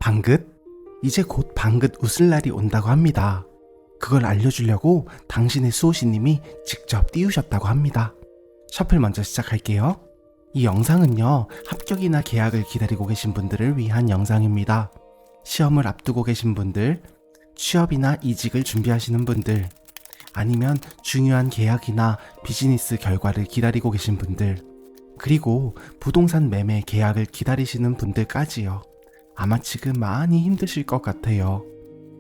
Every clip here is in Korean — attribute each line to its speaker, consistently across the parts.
Speaker 1: 방긋? 이제 곧 방긋 웃을 날이 온다고 합니다. 그걸 알려주려고 당신의 수호신님이 직접 띄우셨다고 합니다. 셔플 먼저 시작할게요. 이 영상은요, 합격이나 계약을 기다리고 계신 분들을 위한 영상입니다. 시험을 앞두고 계신 분들, 취업이나 이직을 준비하시는 분들, 아니면 중요한 계약이나 비즈니스 결과를 기다리고 계신 분들, 그리고 부동산 매매 계약을 기다리시는 분들까지요. 아마 지금 많이 힘드실 것 같아요.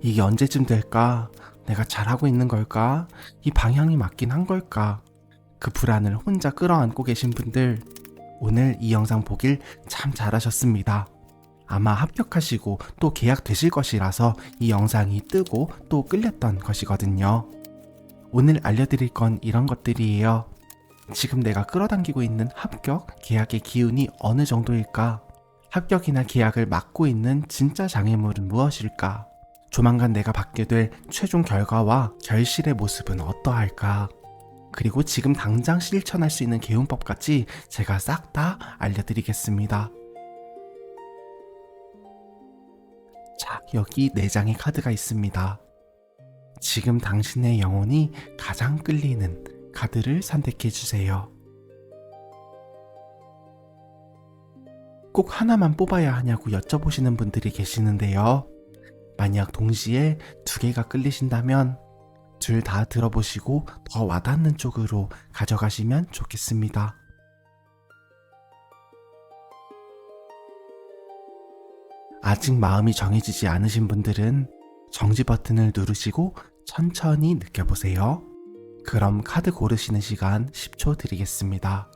Speaker 1: 이게 언제쯤 될까? 내가 잘하고 있는 걸까? 이 방향이 맞긴 한 걸까? 그 불안을 혼자 끌어안고 계신 분들, 오늘 이 영상 보길 참 잘하셨습니다. 아마 합격하시고 또 계약되실 것이라서 이 영상이 뜨고 또 끌렸던 것이거든요. 오늘 알려드릴 건 이런 것들이에요. 지금 내가 끌어당기고 있는 합격, 계약의 기운이 어느 정도일까? 합격이나 계약을 막고 있는 진짜 장애물은 무엇일까? 조만간 내가 받게 될 최종 결과와 결실의 모습은 어떠할까? 그리고 지금 당장 실천할 수 있는 개운법까지 제가 싹 다 알려드리겠습니다. 자, 여기 4장의 카드가 있습니다. 지금 당신의 영혼이 가장 끌리는 카드를 선택해주세요. 꼭 하나만 뽑아야 하냐고 여쭤보시는 분들이 계시는데요. 만약 동시에 2개가 끌리신다면 둘 다 들어보시고 더 와닿는 쪽으로 가져가시면 좋겠습니다. 아직 마음이 정해지지 않으신 분들은 정지 버튼을 누르시고 천천히 느껴보세요. 그럼 카드 고르시는 시간 10초 드리겠습니다.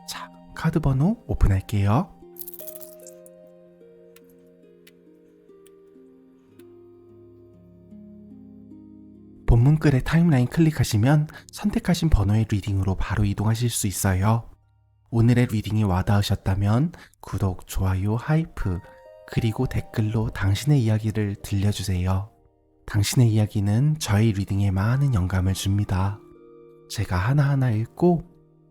Speaker 1: 자, 카드 번호 오픈할게요. 본문글의 타임라인 클릭하시면 선택하신 번호의 리딩으로 바로 이동하실 수 있어요. 오늘의 리딩이 와닿으셨다면 구독, 좋아요, 하이프, 그리고 댓글로 당신의 이야기를 들려주세요. 당신의 이야기는 저희 리딩에 많은 영감을 줍니다. 제가 하나하나 읽고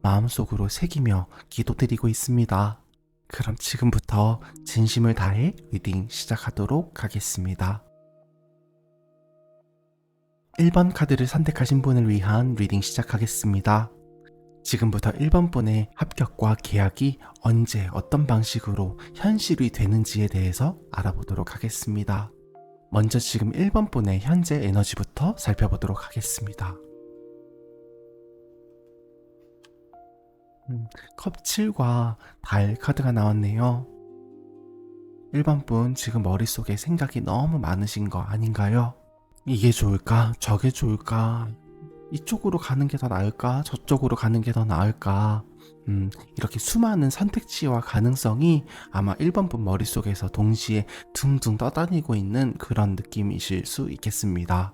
Speaker 1: 마음속으로 새기며 기도드리고 있습니다. 그럼 지금부터 진심을 다해 리딩 시작하도록 하겠습니다. 1번 카드를 선택하신 분을 위한 리딩 시작하겠습니다. 지금부터 1번 분의 합격과 계약이 언제 어떤 방식으로 현실이 되는지에 대해서 알아보도록 하겠습니다. 먼저 지금 1번 분의 현재 에너지부터 살펴보도록 하겠습니다. 컵 7과 달 카드가 나왔네요. 1번 분 지금 머릿속에 생각이 너무 많으신 거 아닌가요? 이게 좋을까? 저게 좋을까? 이쪽으로 가는 게 더 나을까? 저쪽으로 가는 게 더 나을까? 이렇게 수많은 선택지와 가능성이 아마 1번 분 머릿속에서 동시에 둥둥 떠다니고 있는 그런 느낌이실 수 있겠습니다.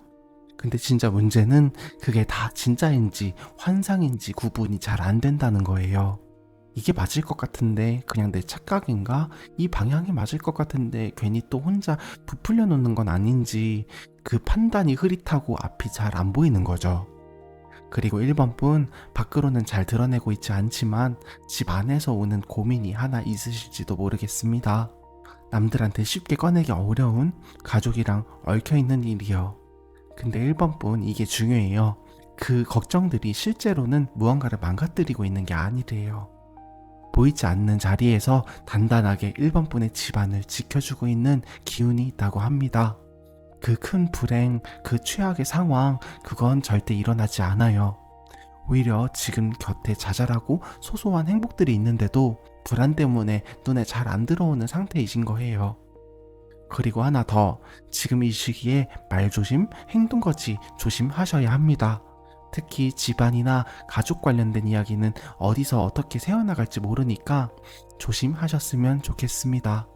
Speaker 1: 근데 진짜 문제는 그게 다 진짜인지 환상인지 구분이 잘 안 된다는 거예요. 이게 맞을 것 같은데 그냥 내 착각인가? 이 방향이 맞을 것 같은데 괜히 또 혼자 부풀려 놓는 건 아닌지 그 판단이 흐릿하고 앞이 잘 안 보이는 거죠. 그리고 1번 분 밖으로는 잘 드러내고 있지 않지만 집 안에서 오는 고민이 하나 있으실지도 모르겠습니다. 남들한테 쉽게 꺼내기 어려운 가족이랑 얽혀있는 일이요. 근데 1번 분 이게 중요해요. 그 걱정들이 실제로는 무언가를 망가뜨리고 있는 게 아니래요. 보이지 않는 자리에서 단단하게 1번 분의 집안을 지켜주고 있는 기운이 있다고 합니다. 그 큰 불행, 그 최악의 상황, 그건 절대 일어나지 않아요. 오히려 지금 곁에 자잘하고 소소한 행복들이 있는데도 불안 때문에 눈에 잘 안 들어오는 상태이신 거예요. 그리고 하나 더, 지금 이 시기에 말조심, 행동거지 조심하셔야 합니다. 특히 집안이나 가족 관련된 이야기는 어디서 어떻게 새어나갈지 모르니까 조심하셨으면 좋겠습니다.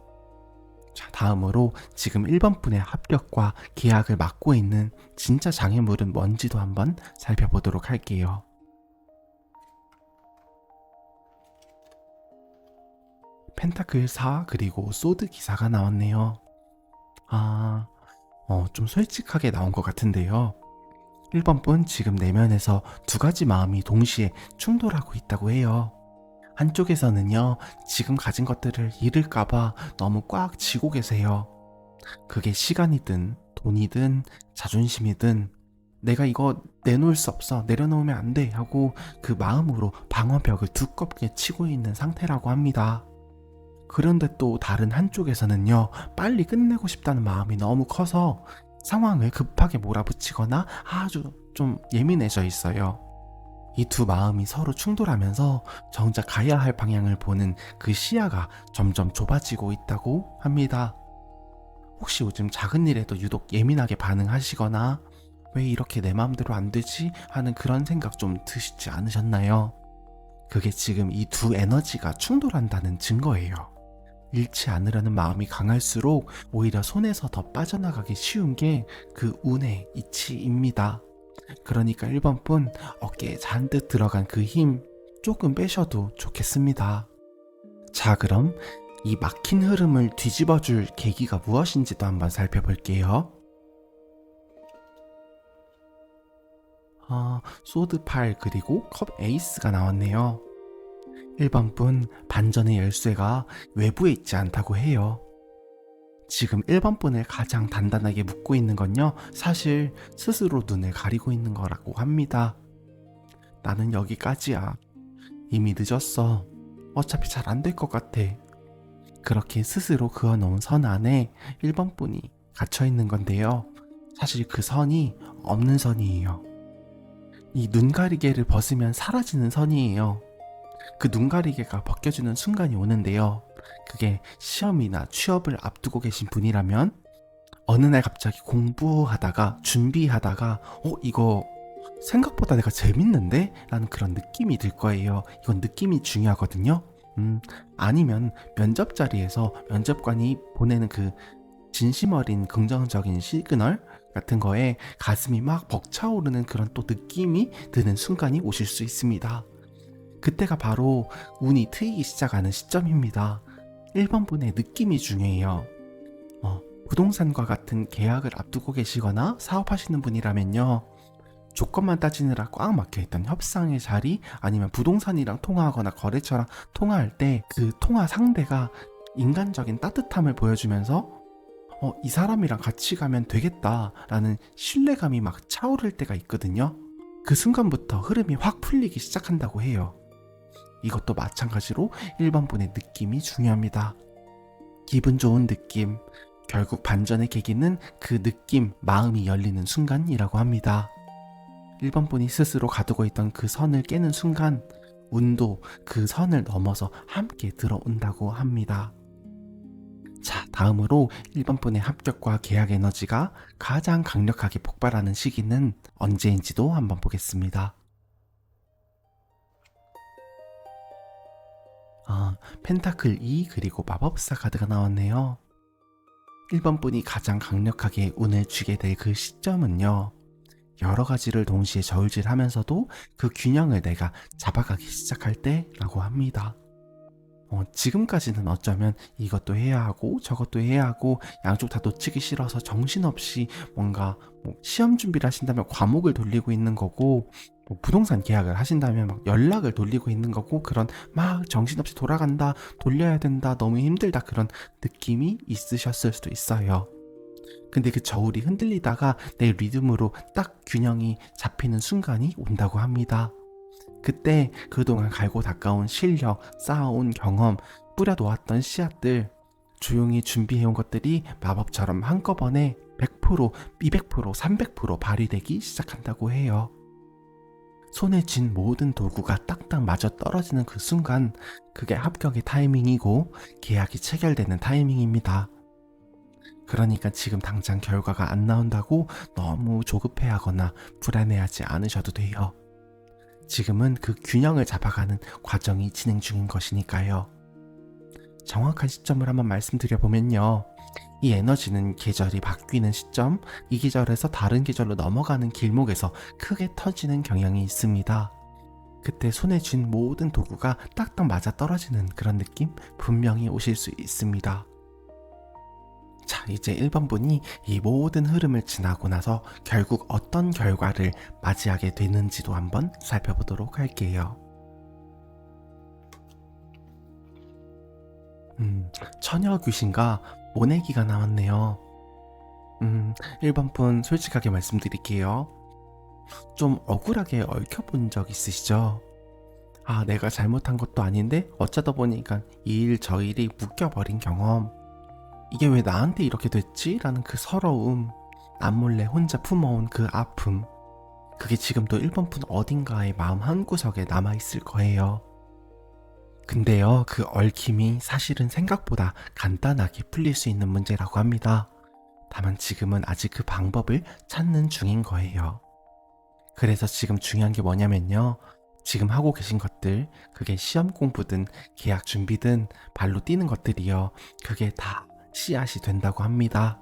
Speaker 1: 자, 다음으로 지금 1번 분의 합격과 계약을 막고 있는 진짜 장애물은 뭔지도 한번 살펴보도록 할게요. 펜타클 4 그리고 소드 기사가 나왔네요. 좀 솔직하게 나온 것 같은데요. 1번 분 지금 내면에서 두 가지 마음이 동시에 충돌하고 있다고 해요. 한쪽에서는요, 지금 가진 것들을 잃을까봐 너무 꽉 쥐고 계세요. 그게 시간이든 돈이든 자존심이든 내가 이거 내놓을 수 없어, 내려놓으면 안 돼 하고 그 마음으로 방어벽을 두껍게 치고 있는 상태라고 합니다. 그런데 또 다른 한쪽에서는요, 빨리 끝내고 싶다는 마음이 너무 커서 상황을 급하게 몰아붙이거나 아주 좀 예민해져 있어요. 이 두 마음이 서로 충돌하면서 정작 가야 할 방향을 보는 그 시야가 점점 좁아지고 있다고 합니다. 혹시 요즘 작은 일에도 유독 예민하게 반응하시거나 왜 이렇게 내 마음대로 안 되지? 하는 그런 생각 좀 드시지 않으셨나요? 그게 지금 이 두 에너지가 충돌한다는 증거예요. 잃지 않으려는 마음이 강할수록 오히려 손에서 더 빠져나가기 쉬운 게 그 운의 이치입니다. 그러니까 1번 분 어깨에 잔뜩 들어간 그 힘 조금 빼셔도 좋겠습니다. 자, 그럼 이 막힌 흐름을 뒤집어줄 계기가 무엇인지도 한번 살펴볼게요. 소드 8 그리고 컵 에이스가 나왔네요. 1번 분 반전의 열쇠가 외부에 있지 않다고 해요. 지금 1번 분을 가장 단단하게 묶고 있는 건요, 사실 스스로 눈을 가리고 있는 거라고 합니다. 나는 여기까지야. 이미 늦었어. 어차피 잘 안 될 것 같아. 그렇게 스스로 그어놓은 선 안에 1번 분이 갇혀 있는 건데요. 사실 그 선이 없는 선이에요. 이 눈가리개를 벗으면 사라지는 선이에요. 그 눈가리개가 벗겨지는 순간이 오는데요. 그게 시험이나 취업을 앞두고 계신 분이라면 어느 날 갑자기 공부하다가 준비하다가 이거 생각보다 내가 재밌는데? 라는 그런 느낌이 들 거예요. 이건 느낌이 중요하거든요. 아니면 면접 자리에서 면접관이 보내는 그 진심 어린 긍정적인 시그널 같은 거에 가슴이 막 벅차오르는 그런 또 느낌이 드는 순간이 오실 수 있습니다. 그때가 바로 운이 트이기 시작하는 시점입니다. 1번 분의 느낌이 중요해요. 부동산과 같은 계약을 앞두고 계시거나 사업하시는 분이라면요, 조건만 따지느라 꽉 막혀있던 협상의 자리, 아니면 부동산이랑 통화하거나 거래처랑 통화할 때 그 통화 상대가 인간적인 따뜻함을 보여주면서 이 사람이랑 같이 가면 되겠다라는 신뢰감이 막 차오를 때가 있거든요. 그 순간부터 흐름이 확 풀리기 시작한다고 해요. 이것도 마찬가지로 1번 분의 느낌이 중요합니다. 기분 좋은 느낌, 결국 반전의 계기는 그 느낌, 마음이 열리는 순간이라고 합니다. 1번 분이 스스로 가두고 있던 그 선을 깨는 순간 운도 그 선을 넘어서 함께 들어온다고 합니다. 자, 다음으로 1번 분의 합격과 계약 에너지가 가장 강력하게 폭발하는 시기는 언제인지도 한번 보겠습니다. 펜타클 2 그리고 마법사 카드가 나왔네요. 1번 분이 가장 강력하게 운을 쥐게 될 그 시점은요, 여러 가지를 동시에 저울질하면서도 그 균형을 내가 잡아가기 시작할 때라고 합니다. 지금까지는 어쩌면 이것도 해야 하고 저것도 해야 하고 양쪽 다 놓치기 싫어서 정신없이 뭔가 시험 준비를 하신다면 과목을 돌리고 있는 거고, 부동산 계약을 하신다면 막 연락을 돌리고 있는 거고, 그런 막 정신없이 돌아간다, 돌려야 된다, 너무 힘들다, 그런 느낌이 있으셨을 수도 있어요. 근데 그 저울이 흔들리다가 내 리듬으로 딱 균형이 잡히는 순간이 온다고 합니다. 그때 그동안 갈고 닦아온 실력, 쌓아온 경험, 뿌려놓았던 씨앗들, 조용히 준비해온 것들이 마법처럼 한꺼번에 100%, 200%, 300% 발휘되기 시작한다고 해요. 손에 쥔 모든 도구가 딱딱 맞아 떨어지는 그 순간, 그게 합격의 타이밍이고 계약이 체결되는 타이밍입니다. 그러니까 지금 당장 결과가 안 나온다고 너무 조급해하거나 불안해하지 않으셔도 돼요. 지금은 그 균형을 잡아가는 과정이 진행 중인 것이니까요. 정확한 시점을 한번 말씀드려보면요, 이 에너지는 계절이 바뀌는 시점, 이 계절에서 다른 계절로 넘어가는 길목에서 크게 터지는 경향이 있습니다. 그때 손에 쥔 모든 도구가 딱딱 맞아 떨어지는 그런 느낌 분명히 오실 수 있습니다. 자, 이제 1번 분이 이 모든 흐름을 지나고 나서 결국 어떤 결과를 맞이하게 되는지도 한번 살펴보도록 할게요. 처녀 귀신과 모내기가 나왔네요. 1번 분 솔직하게 말씀드릴게요. 좀 억울하게 얽혀본 적 있으시죠? 아, 내가 잘못한 것도 아닌데 어쩌다 보니까 이 일 저 일이 묶여버린 경험. 이게 왜 나한테 이렇게 됐지? 라는 그 서러움, 남몰래 혼자 품어온 그 아픔, 그게 지금도 1번 분 어딘가에 마음 한구석에 남아있을 거예요. 근데요, 그 얽힘이 사실은 생각보다 간단하게 풀릴 수 있는 문제라고 합니다. 다만 지금은 아직 그 방법을 찾는 중인 거예요. 그래서 지금 중요한 게 뭐냐면요, 지금 하고 계신 것들, 그게 시험 공부든 계약 준비든 발로 뛰는 것들이요, 그게 다 씨앗이 된다고 합니다.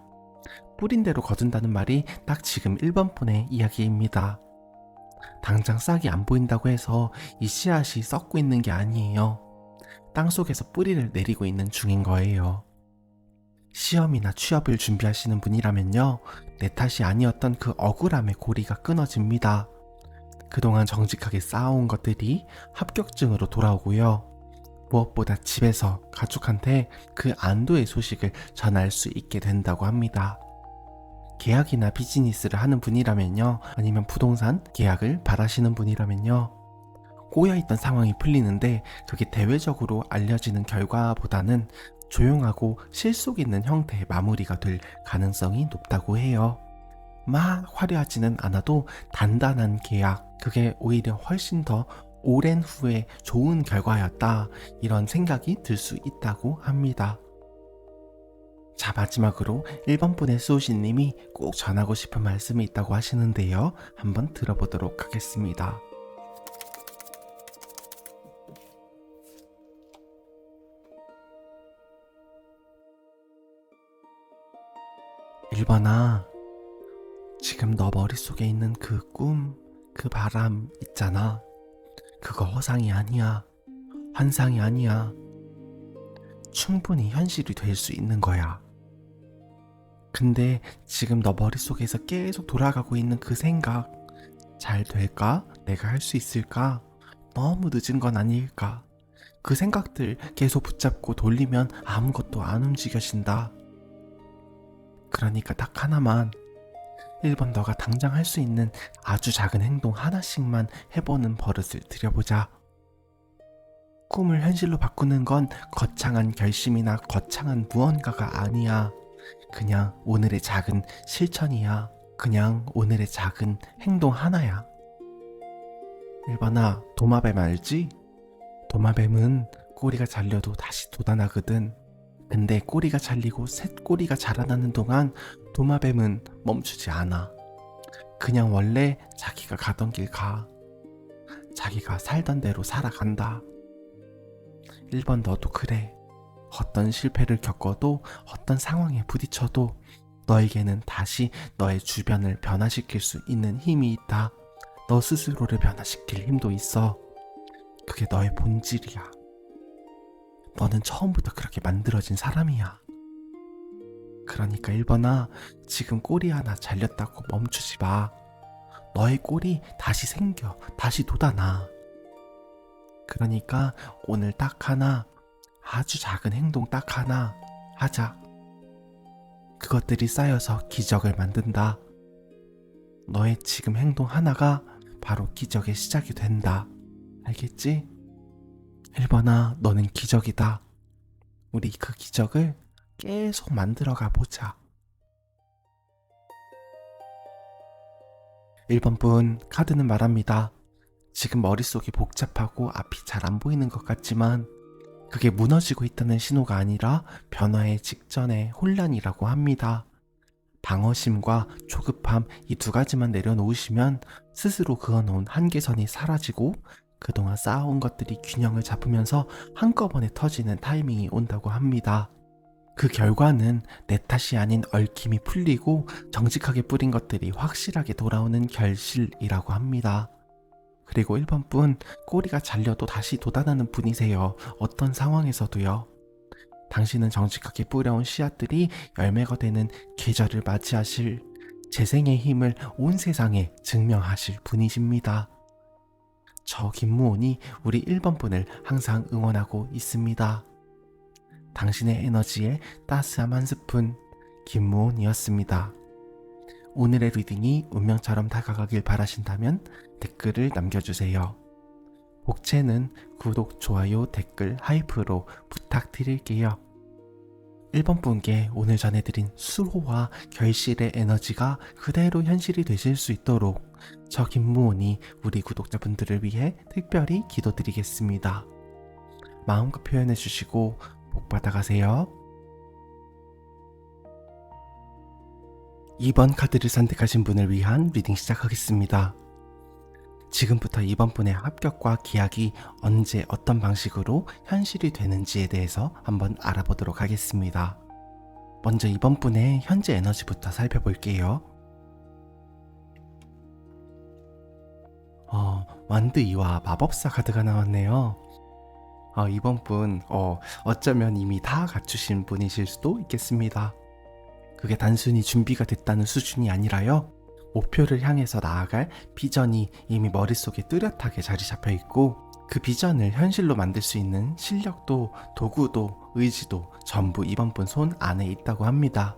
Speaker 1: 뿌린 대로 거둔다는 말이 딱 지금 1번 분의 이야기입니다. 당장 싹이 안 보인다고 해서 이 씨앗이 썩고 있는 게 아니에요. 땅속에서 뿌리를 내리고 있는 중인 거예요. 시험이나 취업을 준비하시는 분이라면요, 내 탓이 아니었던 그 억울함의 고리가 끊어집니다. 그동안 정직하게 쌓아온 것들이 합격증으로 돌아오고요. 무엇보다 집에서 가족한테 그 안도의 소식을 전할 수 있게 된다고 합니다. 계약이나 비즈니스를 하는 분이라면요, 아니면 부동산 계약을 바라시는 분이라면요, 꼬여있던 상황이 풀리는데 그게 대외적으로 알려지는 결과보다는 조용하고 실속 있는 형태의 마무리가 될 가능성이 높다고 해요. 막 화려하지는 않아도 단단한 계약, 그게 오히려 훨씬 더 오랜 후에 좋은 결과였다, 이런 생각이 들 수 있다고 합니다. 자, 마지막으로 1번 분의 수호신님이 꼭 전하고 싶은 말씀이 있다고 하시는데요, 한번 들어보도록 하겠습니다. 일번아, 지금 너 머릿속에 있는 그 꿈, 그 바람 있잖아. 그거 허상이 아니야. 환상이 아니야. 충분히 현실이 될 수 있는 거야. 근데 지금 너 머릿속에서 계속 돌아가고 있는 그 생각, 잘 될까? 내가 할 수 있을까? 너무 늦은 건 아닐까? 그 생각들 계속 붙잡고 돌리면 아무것도 안 움직여진다. 그러니까 딱 하나만, 1번 너가 당장 할 수 있는 아주 작은 행동 하나씩만 해보는 버릇을 들여보자. 꿈을 현실로 바꾸는 건 거창한 결심이나 거창한 무언가가 아니야. 그냥 오늘의 작은 실천이야. 그냥 오늘의 작은 행동 하나야. 1번아, 도마뱀 알지? 도마뱀은 꼬리가 잘려도 다시 돋아나거든. 근데 꼬리가 잘리고 새 꼬리가 자라나는 동안 도마뱀은 멈추지 않아. 그냥 원래 자기가 가던 길 가. 자기가 살던 대로 살아간다. 1번 너도 그래. 어떤 실패를 겪어도, 어떤 상황에 부딪혀도 너에게는 다시 너의 주변을 변화시킬 수 있는 힘이 있다. 너 스스로를 변화시킬 힘도 있어. 그게 너의 본질이야. 너는 처음부터 그렇게 만들어진 사람이야. 그러니까 1번아, 지금 꼬리 하나 잘렸다고 멈추지 마. 너의 꼬리 다시 생겨, 다시 돋아나. 그러니까 오늘 딱 하나, 아주 작은 행동 딱 하나 하자. 그것들이 쌓여서 기적을 만든다. 너의 지금 행동 하나가 바로 기적의 시작이 된다. 알겠지? 1번아, 너는 기적이다. 우리 그 기적을 계속 만들어가 보자. 1번 분, 카드는 말합니다. 지금 머릿속이 복잡하고 앞이 잘 안 보이는 것 같지만 그게 무너지고 있다는 신호가 아니라 변화의 직전의 혼란이라고 합니다. 방어심과 조급함, 이 두 가지만 내려놓으시면 스스로 그어놓은 한계선이 사라지고 그동안 쌓아온 것들이 균형을 잡으면서 한꺼번에 터지는 타이밍이 온다고 합니다. 그 결과는 내 탓이 아닌 얽힘이 풀리고 정직하게 뿌린 것들이 확실하게 돌아오는 결실이라고 합니다. 그리고 1번 분, 꼬리가 잘려도 다시 돋아나는 분이세요. 어떤 상황에서도요. 당신은 정직하게 뿌려온 씨앗들이 열매가 되는 계절을 맞이하실 재생의 힘을 온 세상에 증명하실 분이십니다. 저 김무온이 우리 1번 분을 항상 응원하고 있습니다. 당신의 에너지에 따스함 한 스푼, 김무온이었습니다. 오늘의 리딩이 운명처럼 다가가길 바라신다면 댓글을 남겨주세요. 복채는 구독, 좋아요, 댓글, 하이프로 부탁드릴게요. 1번 분께 오늘 전해드린 수호와 결실의 에너지가 그대로 현실이 되실 수 있도록 저 김무온이 우리 구독자분들을 위해 특별히 기도드리겠습니다. 마음껏 표현해주시고 복 받아가세요. 2번 카드를 선택하신 분을 위한 리딩 시작하겠습니다. 지금부터 2번 분의 합격과 기약이 언제 어떤 방식으로 현실이 되는지에 대해서 한번 알아보도록 하겠습니다. 먼저 2번 분의 현재 에너지부터 살펴볼게요. 완드 2와 마법사 카드가 나왔네요. 2번 분 어쩌면 이미 다 갖추신 분이실 수도 있겠습니다. 그게 단순히 준비가 됐다는 수준이 아니라요, 목표를 향해서 나아갈 비전이 이미 머릿속에 뚜렷하게 자리 잡혀 있고, 그 비전을 현실로 만들 수 있는 실력도 도구도 의지도 전부 2번 분 손 안에 있다고 합니다.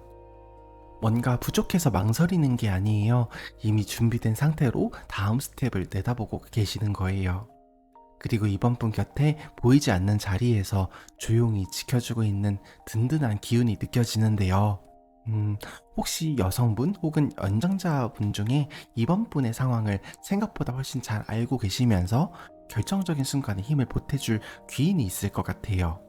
Speaker 1: 뭔가 부족해서 망설이는 게 아니에요. 이미 준비된 상태로 다음 스텝을 내다보고 계시는 거예요. 그리고 2번 분 곁에 보이지 않는 자리에서 조용히 지켜주고 있는 든든한 기운이 느껴지는데요. 혹시 여성분 혹은 연장자분 중에 2번 분의 상황을 생각보다 훨씬 잘 알고 계시면서 결정적인 순간에 힘을 보태줄 귀인이 있을 것 같아요.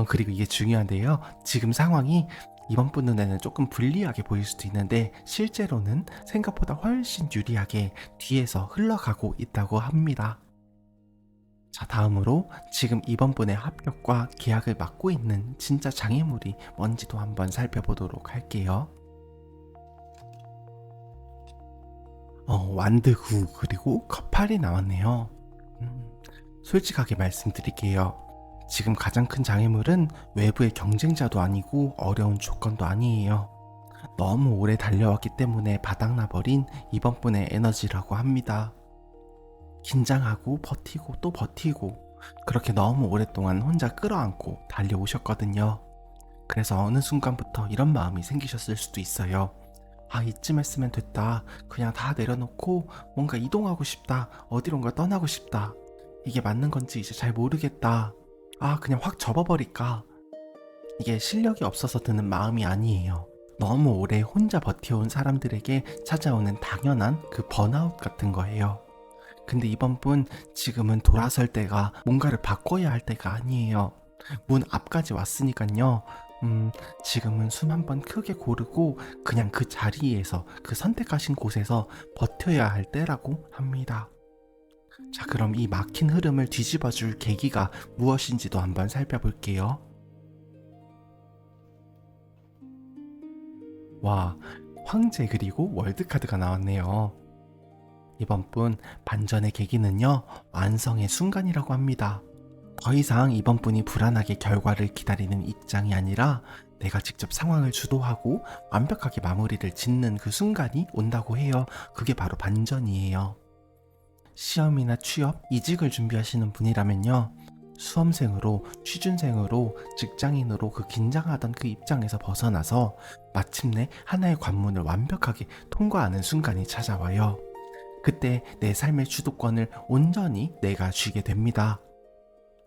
Speaker 1: 그리고 이게 중요한데요, 지금 상황이 2번 분 눈에는 조금 불리하게 보일 수도 있는데 실제로는 생각보다 훨씬 유리하게 뒤에서 흘러가고 있다고 합니다. 자, 다음으로 지금 2번 분의 합격과 계약을 맡고 있는 진짜 장애물이 뭔지도 한번 살펴보도록 할게요. 완드 9 그리고 컵8이 나왔네요. 솔직하게 말씀드릴게요. 지금 가장 큰 장애물은 외부의 경쟁자도 아니고 어려운 조건도 아니에요. 너무 오래 달려왔기 때문에 바닥나버린 2번 분의 에너지라고 합니다. 긴장하고 버티고 또 버티고 그렇게 너무 오랫동안 혼자 끌어안고 달려오셨거든요. 그래서 어느 순간부터 이런 마음이 생기셨을 수도 있어요. 이쯤 했으면 됐다. 그냥 다 내려놓고 뭔가 이동하고 싶다. 어디론가 떠나고 싶다. 이게 맞는 건지 이제 잘 모르겠다. 그냥 확 접어버릴까. 이게 실력이 없어서 드는 마음이 아니에요. 너무 오래 혼자 버텨온 사람들에게 찾아오는 당연한 그 번아웃 같은 거예요. 근데 2번 분 지금은 돌아설 때가, 뭔가를 바꿔야 할 때가 아니에요. 문 앞까지 왔으니까요. 지금은 숨 한 번 크게 고르고 그냥 그 자리에서, 그 선택하신 곳에서 버텨야 할 때라고 합니다. 자, 그럼 이 막힌 흐름을 뒤집어줄 계기가 무엇인지도 한번 살펴볼게요. 와, 황제 그리고 월드카드가 나왔네요. 이번 분 반전의 계기는요, 완성의 순간이라고 합니다. 더 이상 이번 분이 불안하게 결과를 기다리는 입장이 아니라 내가 직접 상황을 주도하고 완벽하게 마무리를 짓는 그 순간이 온다고 해요. 그게 바로 반전이에요. 시험이나 취업, 이직을 준비하시는 분이라면요, 수험생으로, 취준생으로, 직장인으로 그 긴장하던 그 입장에서 벗어나서 마침내 하나의 관문을 완벽하게 통과하는 순간이 찾아와요. 그때 내 삶의 주도권을 온전히 내가 쥐게 됩니다.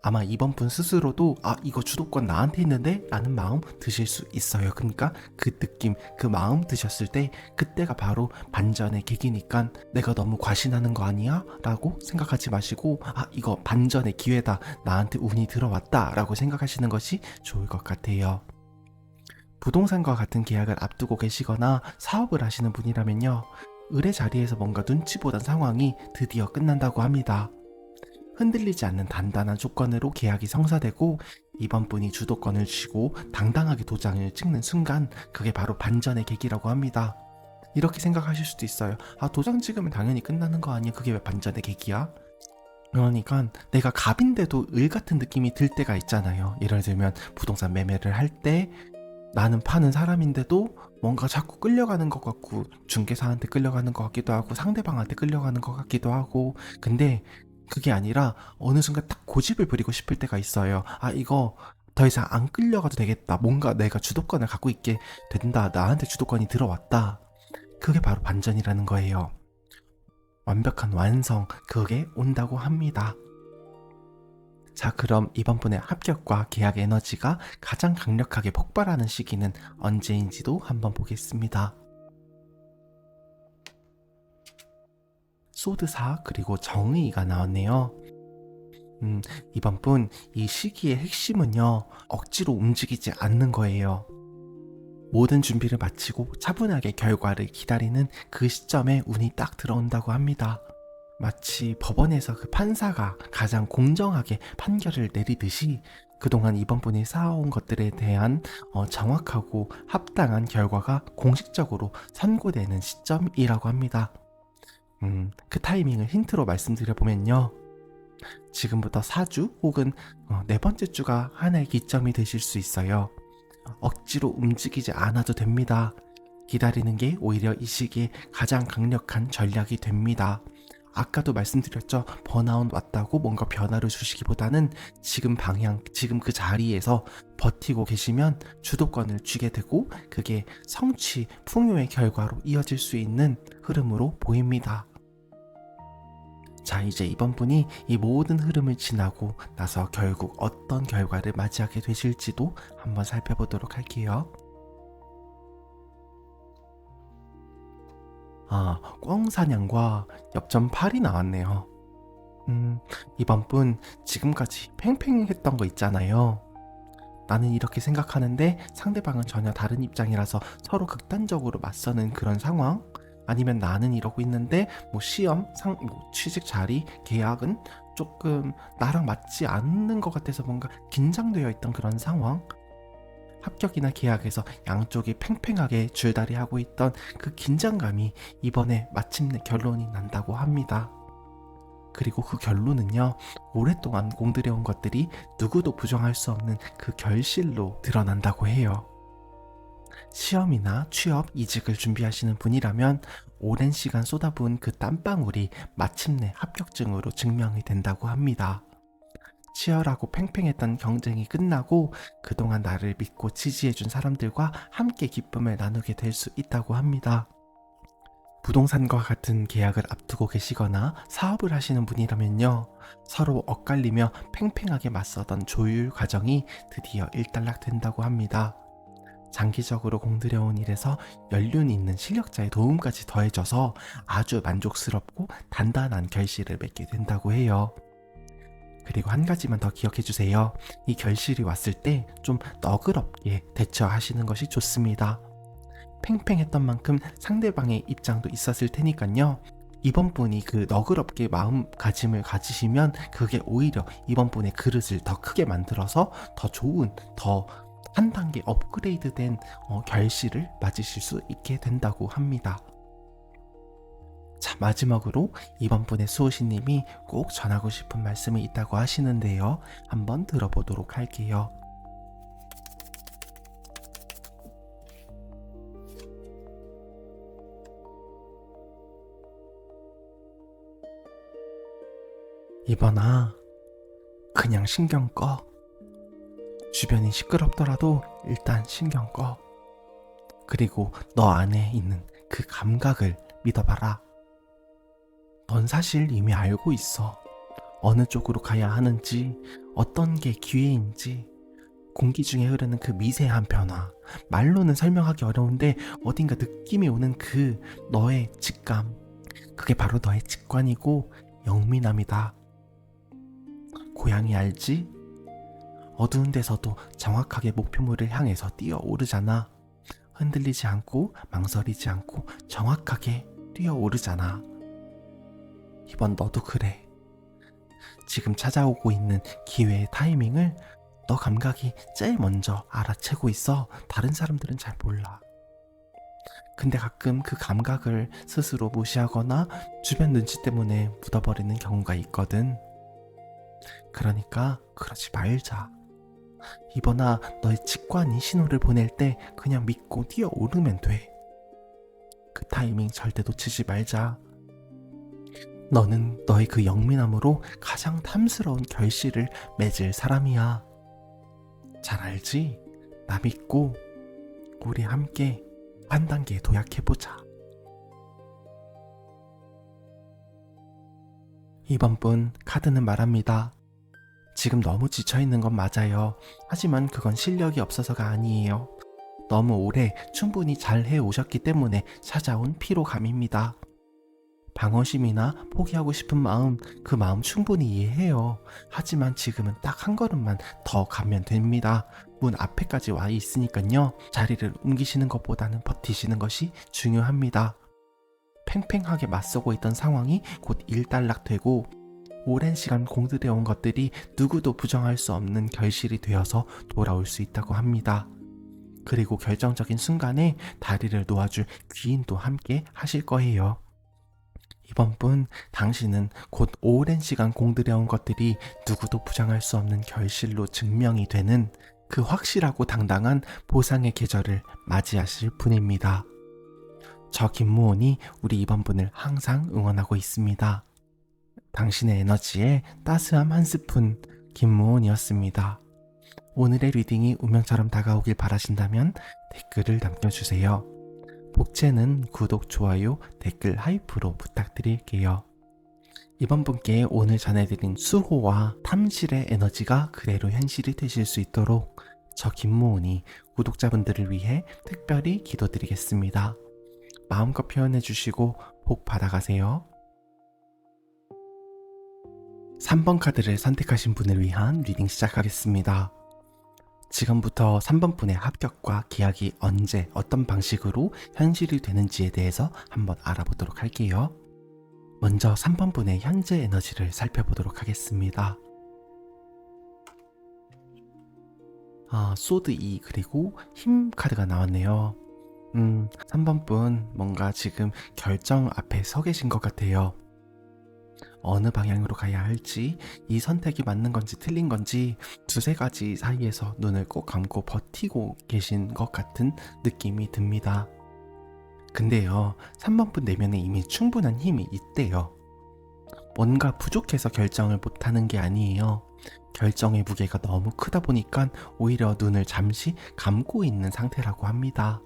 Speaker 1: 아마 이번 분 스스로도 이거 주도권 나한테 있는데? 라는 마음 드실 수 있어요. 그러니까 그 느낌, 그 마음 드셨을 때 그때가 바로 반전의 계기니까 내가 너무 과신하는 거 아니야? 라고 생각하지 마시고 이거 반전의 기회다. 나한테 운이 들어왔다. 라고 생각하시는 것이 좋을 것 같아요. 부동산과 같은 계약을 앞두고 계시거나 사업을 하시는 분이라면요, 을의 자리에서 뭔가 눈치 보던 상황이 드디어 끝난다고 합니다. 흔들리지 않는 단단한 조건으로 계약이 성사되고 이번 분이 주도권을 쥐고 당당하게 도장을 찍는 순간, 그게 바로 반전의 계기라고 합니다. 이렇게 생각하실 수도 있어요. 도장 찍으면 당연히 끝나는 거 아니야? 그게 왜 반전의 계기야? 그러니까 내가 갑인데도 을 같은 느낌이 들 때가 있잖아요. 예를 들면 부동산 매매를 할 때 나는 파는 사람인데도 뭔가 자꾸 끌려가는 것 같고 중개사한테 끌려가는 것 같기도 하고 상대방한테 끌려가는 것 같기도 하고, 근데 그게 아니라 어느 순간 딱 고집을 부리고 싶을 때가 있어요. 아, 이거 더 이상 안 끌려가도 되겠다. 뭔가 내가 주도권을 갖고 있게 된다. 나한테 주도권이 들어왔다. 그게 바로 반전이라는 거예요. 완벽한 완성, 그게 온다고 합니다. 자, 그럼 이번 분의 합격과 계약 에너지가 가장 강력하게 폭발하는 시기는 언제인지도 한번 보겠습니다. 소드사 그리고 정의가 나왔네요. 이번 분 이 시기의 핵심은요, 억지로 움직이지 않는 거예요. 모든 준비를 마치고 차분하게 결과를 기다리는 그 시점에 운이 딱 들어온다고 합니다. 마치 법원에서 그 판사가 가장 공정하게 판결을 내리듯이 그동안 이번 분이 쌓아온 것들에 대한 정확하고 합당한 결과가 공식적으로 선고되는 시점이라고 합니다. 그 타이밍을 힌트로 말씀드려보면요, 지금부터 4주 혹은 네 번째 주가 하나의 기점이 되실 수 있어요. 억지로 움직이지 않아도 됩니다. 기다리는 게 오히려 이 시기에 가장 강력한 전략이 됩니다. 아까도 말씀드렸죠. 번아웃 왔다고 뭔가 변화를 주시기보다는 지금 방향, 지금 그 자리에서 버티고 계시면 주도권을 쥐게 되고 그게 성취, 풍요의 결과로 이어질 수 있는 흐름으로 보입니다. 자, 이제 이번 분이 이 모든 흐름을 지나고 나서 결국 어떤 결과를 맞이하게 되실지도 한번 살펴보도록 할게요. 꿩사냥과 엽전 8이 나왔네요. 이번 분 지금까지 팽팽했던 거 있잖아요. 나는 이렇게 생각하는데 상대방은 전혀 다른 입장이라서 서로 극단적으로 맞서는 그런 상황, 아니면 나는 이러고 있는데 뭐 시험, 취직 자리, 계약은 조금 나랑 맞지 않는 것 같아서 뭔가 긴장되어 있던 그런 상황, 합격이나 계약에서 양쪽이 팽팽하게 줄다리하고 있던 그 긴장감이 이번에 마침내 결론이 난다고 합니다. 그리고 그 결론은요, 오랫동안 공들여온 것들이 누구도 부정할 수 없는 그 결실로 드러난다고 해요. 시험이나 취업, 이직을 준비하시는 분이라면 오랜 시간 쏟아부은 그 땀방울이 마침내 합격증으로 증명이 된다고 합니다. 치열하고 팽팽했던 경쟁이 끝나고 그동안 나를 믿고 지지해준 사람들과 함께 기쁨을 나누게 될 수 있다고 합니다. 부동산과 같은 계약을 앞두고 계시거나 사업을 하시는 분이라면요, 서로 엇갈리며 팽팽하게 맞서던 조율 과정이 드디어 일단락된다고 합니다. 장기적으로 공들여온 일에서 연륜 있는 실력자의 도움까지 더해져서 아주 만족스럽고 단단한 결실을 맺게 된다고 해요. 그리고 한 가지만 더 기억해 주세요. 이 결실이 왔을 때 좀 너그럽게 대처하시는 것이 좋습니다. 팽팽했던 만큼 상대방의 입장도 있었을 테니까요. 이번 분이 그 너그럽게 마음가짐을 가지시면 그게 오히려 이번 분의 그릇을 더 크게 만들어서 더 좋은, 더 한 단계 업그레이드된 결실을 맞으실 수 있게 된다고 합니다. 자, 마지막으로 이번 분의 수호신님이 꼭 전하고 싶은 말씀이 있다고 하시는데요. 한번 들어보도록 할게요. 이번아, 그냥 신경 꺼. 주변이 시끄럽더라도 일단 신경 꺼. 그리고 너 안에 있는 그 감각을 믿어봐라. 넌 사실 이미 알고 있어. 어느 쪽으로 가야 하는지, 어떤 게 기회인지, 공기 중에 흐르는 그 미세한 변화, 말로는 설명하기 어려운데 어딘가 느낌이 오는 그 너의 직감, 그게 바로 너의 직관이고 영민함이다. 고양이 알지? 어두운 데서도 정확하게 목표물을 향해서 뛰어오르잖아. 흔들리지 않고 망설이지 않고 정확하게 뛰어오르잖아. 이번 너도 그래. 지금 찾아오고 있는 기회의 타이밍을 너 감각이 제일 먼저 알아채고 있어. 다른 사람들은 잘 몰라. 근데 가끔 그 감각을 스스로 무시하거나 주변 눈치 때문에 묻어버리는 경우가 있거든. 그러니까 그러지 말자. 이번아, 너의 직관이 신호를 보낼 때 그냥 믿고 뛰어오르면 돼. 그 타이밍 절대 놓치지 말자. 너는 너의 그 영민함으로 가장 탐스러운 결실을 맺을 사람이야. 잘 알지? 나 믿고 우리 함께 한 단계 도약해보자. 이번 분 카드는 말합니다. 지금 너무 지쳐있는 건 맞아요. 하지만 그건 실력이 없어서가 아니에요. 너무 오래 충분히 잘 해오셨기 때문에 찾아온 피로감입니다. 방어심이나 포기하고 싶은 마음, 그 마음 충분히 이해해요. 하지만 지금은 딱 한 걸음만 더 가면 됩니다. 문 앞에까지 와 있으니까요. 자리를 옮기시는 것보다는 버티시는 것이 중요합니다. 팽팽하게 맞서고 있던 상황이 곧 일단락되고 오랜 시간 공들여온 것들이 누구도 부정할 수 없는 결실이 되어서 돌아올 수 있다고 합니다. 그리고 결정적인 순간에 다리를 놓아줄 귀인도 함께 하실 거예요. 이번 분, 당신은 곧 오랜 시간 공들여온 것들이 누구도 부정할 수 없는 결실로 증명이 되는 그 확실하고 당당한 보상의 계절을 맞이하실 분입니다. 저 김무온이 우리 이번 분을 항상 응원하고 있습니다. 당신의 에너지에 따스함 한 스푼, 김무온이었습니다. 오늘의 리딩이 운명처럼 다가오길 바라신다면 댓글을 남겨주세요. 복채는 구독, 좋아요, 댓글, 하이프로 부탁드릴게요. 이번 분께 오늘 전해드린 수호와 탐실의 에너지가 그대로 현실이 되실 수 있도록 저 김무온이 구독자분들을 위해 특별히 기도드리겠습니다. 마음껏 표현해주시고 복 받아가세요. 3번 카드를 선택하신 분을 위한 리딩 시작하겠습니다. 지금부터 3번 분의 합격과 계약이 언제 어떤 방식으로 현실이 되는지에 대해서 한번 알아보도록 할게요. 먼저 3번 분의 현재 에너지를 살펴보도록 하겠습니다. 소드 2 그리고 힘 카드가 나왔네요. 3번 분 뭔가 지금 결정 앞에 서 계신 것 같아요. 어느 방향으로 가야 할지, 이 선택이 맞는 건지 틀린 건지 두세 가지 사이에서 눈을 꼭 감고 버티고 계신 것 같은 느낌이 듭니다. 근데요, 3번 분 내면에 이미 충분한 힘이 있대요. 뭔가 부족해서 결정을 못하는 게 아니에요. 결정의 무게가 너무 크다 보니까 오히려 눈을 잠시 감고 있는 상태라고 합니다.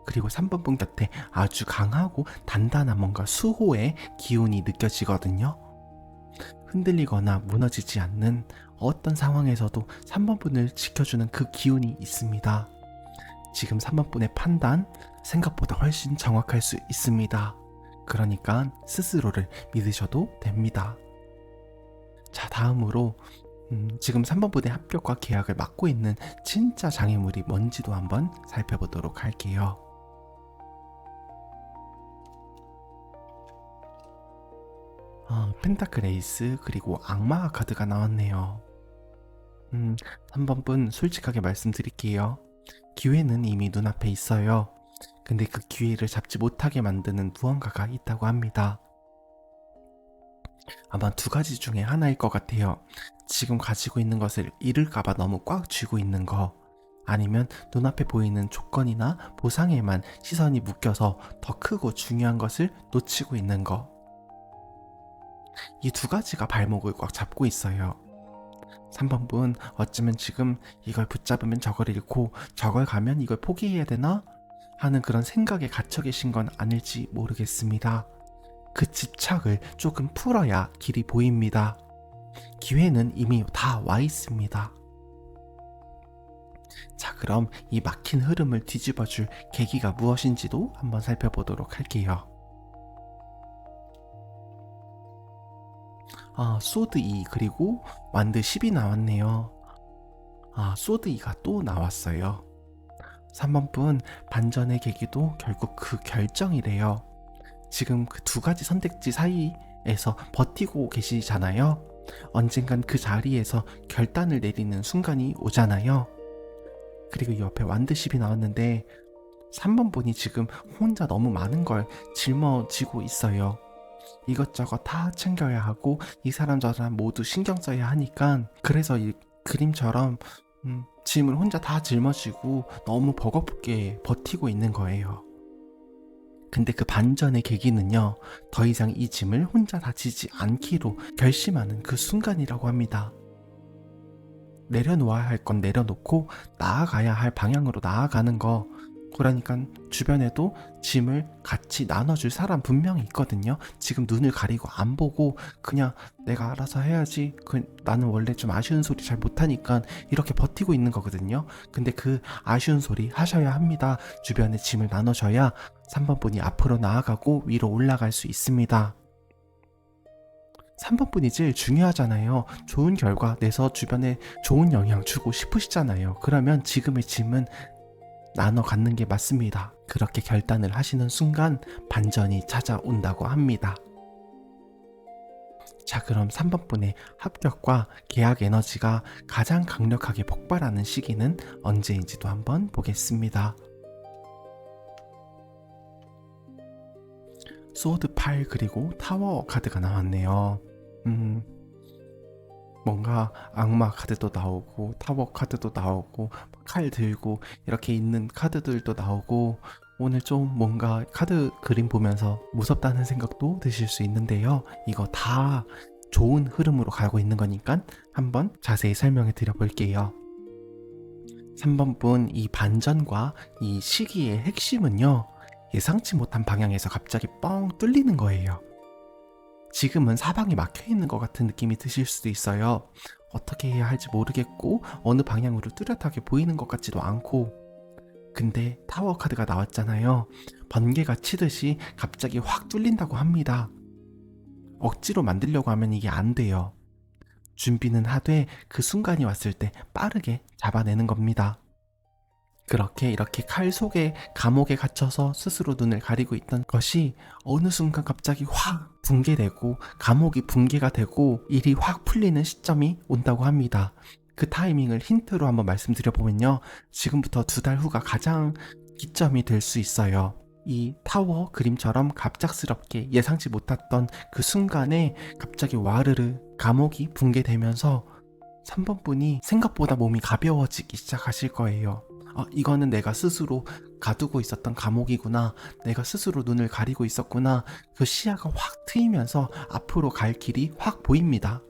Speaker 1: 그리고 3번 분 곁에 아주 강하고 단단한 뭔가 수호의 기운이 느껴지거든요. 흔들리거나 무너지지 않는 어떤 상황에서도 3번 분을 지켜주는 그 기운이 있습니다. 지금 3번 분의 판단, 생각보다 훨씬 정확할 수 있습니다. 그러니까 스스로를 믿으셔도 됩니다. 자, 다음으로 지금 3번 분의 합격과 계약을 맡고 있는 진짜 장애물이 뭔지도 한번 살펴보도록 할게요. 펜타클 에이스 그리고 악마 카드가 나왔네요. 3번 분 솔직하게 말씀드릴게요. 기회는 이미 눈앞에 있어요. 근데 그 기회를 잡지 못하게 만드는 무언가가 있다고 합니다. 아마 두 가지 중에 하나일 것 같아요. 지금 가지고 있는 것을 잃을까봐 너무 꽉 쥐고 있는 거, 아니면 눈앞에 보이는 조건이나 보상에만 시선이 묶여서 더 크고 중요한 것을 놓치고 있는 거. 이 두 가지가 발목을 꽉 잡고 있어요. 3번 분, 어쩌면 지금 이걸 붙잡으면 저걸 잃고 저걸 가면 이걸 포기해야 되나? 하는 그런 생각에 갇혀 계신 건 아닐지 모르겠습니다. 그 집착을 조금 풀어야 길이 보입니다. 기회는 이미 다 와 있습니다. 자, 그럼 이 막힌 흐름을 뒤집어줄 계기가 무엇인지도 한번 살펴보도록 할게요. 소드 2 그리고 완드 10이 나왔네요. 소드 2가 또 나왔어요. 3번 분, 반전의 계기도 결국 그 결정이래요. 지금 그 두 가지 선택지 사이에서 버티고 계시잖아요. 언젠간 그 자리에서 결단을 내리는 순간이 오잖아요. 그리고 옆에 완드 10이 나왔는데 3번 분이 지금 혼자 너무 많은 걸 짊어지고 있어요. 이것저것 다 챙겨야 하고 이 사람 저 사람 모두 신경 써야 하니까 그래서 이 그림처럼 짐을 혼자 다 짊어지고 너무 버겁게 버티고 있는 거예요. 근데 그 반전의 계기는요, 더 이상 이 짐을 혼자 다 지지 않기로 결심하는 그 순간이라고 합니다. 내려놓아야 할 건 내려놓고 나아가야 할 방향으로 나아가는 거. 그러니까 주변에도 짐을 같이 나눠줄 사람 분명히 있거든요. 지금 눈을 가리고 안 보고 그냥 내가 알아서 해야지. 나는 원래 좀 아쉬운 소리 잘 못하니까 이렇게 버티고 있는 거거든요. 근데 그 아쉬운 소리 하셔야 합니다. 주변에 짐을 나눠줘야 3번 분이 앞으로 나아가고 위로 올라갈 수 있습니다. 3번 분이 제일 중요하잖아요. 좋은 결과 내서 주변에 좋은 영향 주고 싶으시잖아요. 그러면 지금의 짐은 나눠 갖는 게 맞습니다. 그렇게 결단을 하시는 순간 반전이 찾아온다고 합니다. 자, 그럼 3번 분의 합격과 계약 에너지가 가장 강력하게 폭발하는 시기는 언제인지도 한번 보겠습니다. 소드 8 그리고 타워 카드가 나왔네요. 뭔가 악마 카드도 나오고 타워 카드도 나오고 칼 들고 이렇게 있는 카드들도 나오고 오늘 좀 뭔가 카드 그림 보면서 무섭다는 생각도 드실 수 있는데요. 이거 다 좋은 흐름으로 가고 있는 거니까 한번 자세히 설명해 드려 볼게요. 3번 분 이 반전과 이 시기의 핵심은요, 예상치 못한 방향에서 갑자기 뻥 뚫리는 거예요. 지금은 사방이 막혀 있는 것 같은 느낌이 드실 수도 있어요. 어떻게 해야 할지 모르겠고 어느 방향으로 뚜렷하게 보이는 것 같지도 않고. 근데 타워 카드가 나왔잖아요. 번개가 치듯이 갑자기 확 뚫린다고 합니다. 억지로 만들려고 하면 이게 안 돼요. 준비는 하되 그 순간이 왔을 때 빠르게 잡아내는 겁니다. 그렇게 이렇게 칼 속에 감옥에 갇혀서 스스로 눈을 가리고 있던 것이 어느 순간 갑자기 확 붕괴되고 감옥이 붕괴가 되고 일이 확 풀리는 시점이 온다고 합니다. 그 타이밍을 힌트로 한번 말씀드려보면요, 지금부터 2달 후가 가장 기점이 될 수 있어요. 이 타워 그림처럼 갑작스럽게 예상치 못했던 그 순간에 갑자기 와르르 감옥이 붕괴되면서 3번 분이 생각보다 몸이 가벼워지기 시작하실 거예요. 이거는 내가 스스로 가두고 있었던 감옥이구나. 내가 스스로 눈을 가리고 있었구나. 그 시야가 확 트이면서 앞으로 갈 길이 확 보입니다.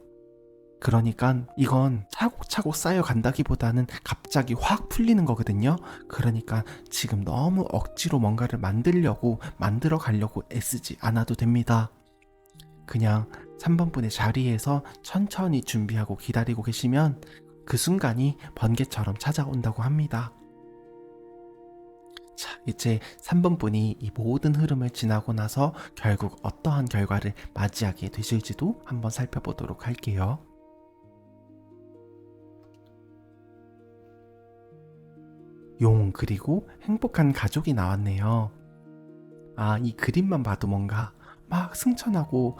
Speaker 1: 그러니까 이건 차곡차곡 쌓여간다기보다는 갑자기 확 풀리는 거거든요. 그러니까 지금 너무 억지로 뭔가를 만들어 가려고 애쓰지 않아도 됩니다. 그냥 3번 분의 자리에서 천천히 준비하고 기다리고 계시면 그 순간이 번개처럼 찾아온다고 합니다. 자, 이제 3번 분이 이 모든 흐름을 지나고 나서 결국 어떠한 결과를 맞이하게 되실지도 한번 살펴보도록 할게요. 용 그리고 행복한 가족이 나왔네요. 이 그림만 봐도 뭔가 막 승천하고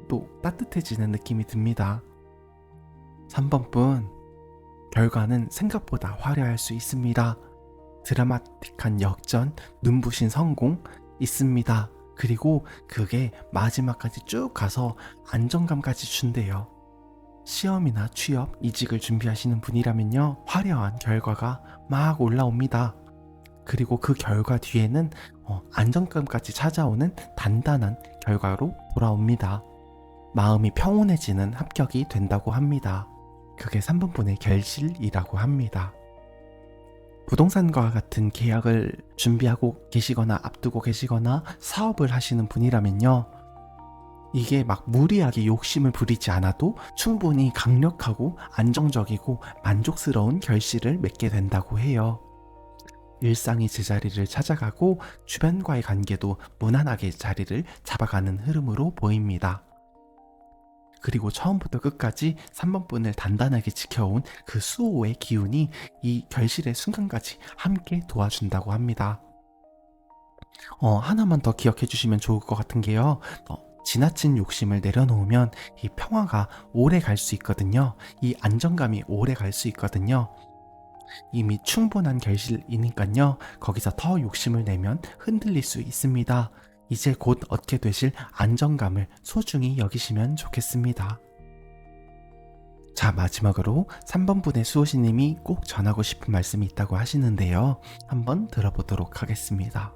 Speaker 1: 또 따뜻해지는 느낌이 듭니다. 3번 분, 결과는 생각보다 화려할 수 있습니다. 드라마틱한 역전, 눈부신 성공 있습니다. 그리고 그게 마지막까지 쭉 가서 안정감까지 준대요. 시험이나 취업, 이직을 준비하시는 분이라면요, 화려한 결과가 막 올라옵니다. 그리고 그 결과 뒤에는 안정감까지 찾아오는 단단한 결과로 돌아옵니다. 마음이 평온해지는 합격이 된다고 합니다. 그게 3번 분의 결실이라고 합니다. 부동산과 같은 계약을 준비하고 계시거나 앞두고 계시거나 사업을 하시는 분이라면요, 이게 막 무리하게 욕심을 부리지 않아도 충분히 강력하고 안정적이고 만족스러운 결실을 맺게 된다고 해요. 일상이 제자리를 찾아가고 주변과의 관계도 무난하게 자리를 잡아가는 흐름으로 보입니다. 그리고 처음부터 끝까지 3번 분을 단단하게 지켜온 그 수호의 기운이 이 결실의 순간까지 함께 도와준다고 합니다. 하나만 더 기억해 주시면 좋을 것 같은 게요, 지나친 욕심을 내려놓으면 이 평화가 오래 갈 수 있거든요. 이 안정감이 오래 갈 수 있거든요. 이미 충분한 결실이니까요, 거기서 더 욕심을 내면 흔들릴 수 있습니다. 이제 곧 얻게 되실 안정감을 소중히 여기시면 좋겠습니다. 자, 마지막으로 3번 분의 수호신님이 꼭 전하고 싶은 말씀이 있다고 하시는데요. 한번 들어보도록 하겠습니다.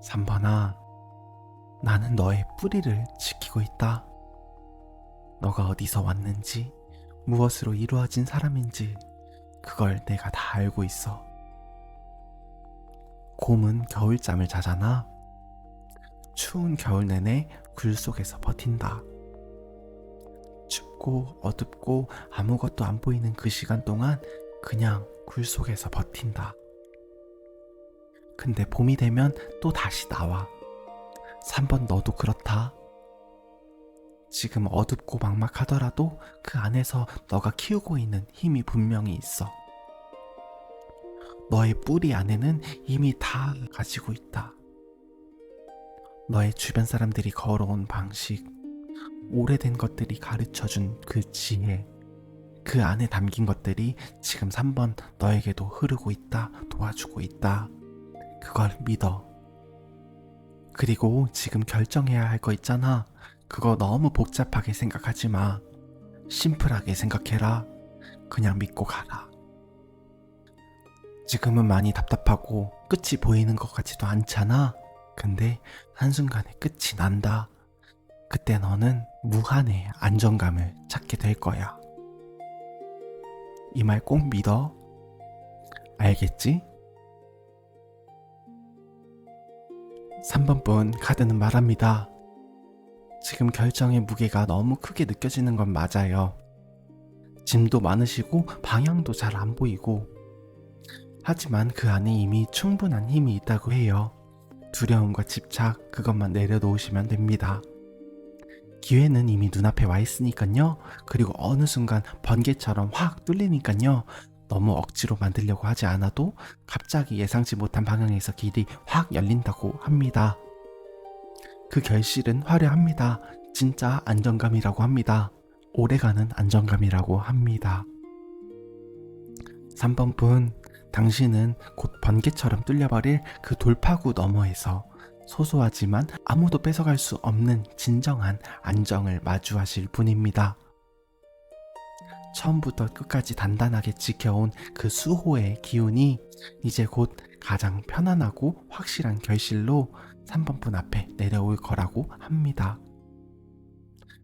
Speaker 1: (3번아) 나는 너의 뿌리를 지키고 있다. 너가 어디서 왔는지, 무엇으로 이루어진 사람인지 그걸 내가 다 알고 있어. 곰은 겨울잠을 자잖아. 추운 겨울 내내 굴 속에서 버틴다. 춥고 어둡고 아무것도 안 보이는 그 시간 동안 그냥 굴 속에서 버틴다. 근데 봄이 되면 또 다시 나와. 3번 너도 그렇다. 지금 어둡고 막막하더라도 그 안에서 너가 키우고 있는 힘이 분명히 있어. 너의 뿌리 안에는 이미 다 가지고 있다. 너의 주변 사람들이 걸어온 방식, 오래된 것들이 가르쳐준 그 지혜, 그 안에 담긴 것들이 지금 3번 너에게도 흐르고 있다, 도와주고 있다. 그걸 믿어. 그리고 지금 결정해야 할 거 있잖아. 그거 너무 복잡하게 생각하지 마. 심플하게 생각해라. 그냥 믿고 가라. 지금은 많이 답답하고 끝이 보이는 것 같지도 않잖아. 근데 한순간에 끝이 난다. 그때 너는 무한의 안정감을 찾게 될 거야. 이 말 꼭 믿어. 알겠지? 3번 분 카드는 말합니다. 지금 결정의 무게가 너무 크게 느껴지는 건 맞아요. 짐도 많으시고 방향도 잘 안 보이고, 하지만 그 안에 이미 충분한 힘이 있다고 해요. 두려움과 집착, 그것만 내려놓으시면 됩니다. 기회는 이미 눈앞에 와 있으니까요. 그리고 어느 순간 번개처럼 확 뚫리니까요. 너무 억지로 만들려고 하지 않아도 갑자기 예상치 못한 방향에서 길이 확 열린다고 합니다. 그 결실은 화려합니다. 진짜 안정감이라고 합니다. 오래가는 안정감이라고 합니다. 3번 분, 당신은 곧 번개처럼 뚫려버릴 그 돌파구 너머에서 소소하지만 아무도 뺏어갈 수 없는 진정한 안정을 마주하실 분입니다. 처음부터 끝까지 단단하게 지켜온 그 수호의 기운이 이제 곧 가장 편안하고 확실한 결실로 3번 분 앞에 내려올 거라고 합니다.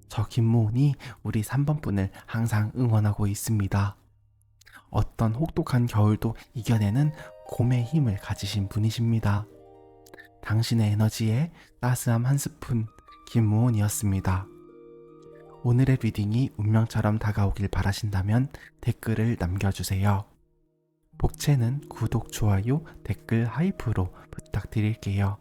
Speaker 1: 저 김모은이 우리 3번 분을 항상 응원하고 있습니다. 어떤 혹독한 겨울도 이겨내는 곰의 힘을 가지신 분이십니다. 당신의 에너지에 따스함 한 스푼, 김모은이었습니다. 오늘의 리딩이 운명처럼 다가오길 바라신다면 댓글을 남겨주세요. 복채는 구독, 좋아요, 댓글, 하이프로 부탁드릴게요.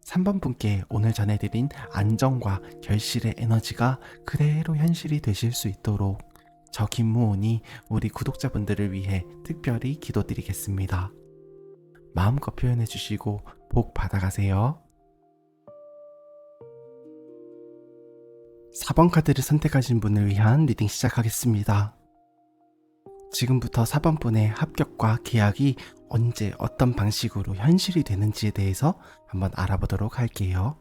Speaker 1: 3번 분께 오늘 전해드린 안정과 결실의 에너지가 그대로 현실이 되실 수 있도록 저 김무온이 우리 구독자분들을 위해 특별히 기도드리겠습니다. 마음껏 표현해주시고 복 받아가세요. 4번 카드를 선택하신 분을 위한 리딩 시작하겠습니다. 지금부터 4번 분의 합격과 계약이 언제 어떤 방식으로 현실이 되는지에 대해서 한번 알아보도록 할게요.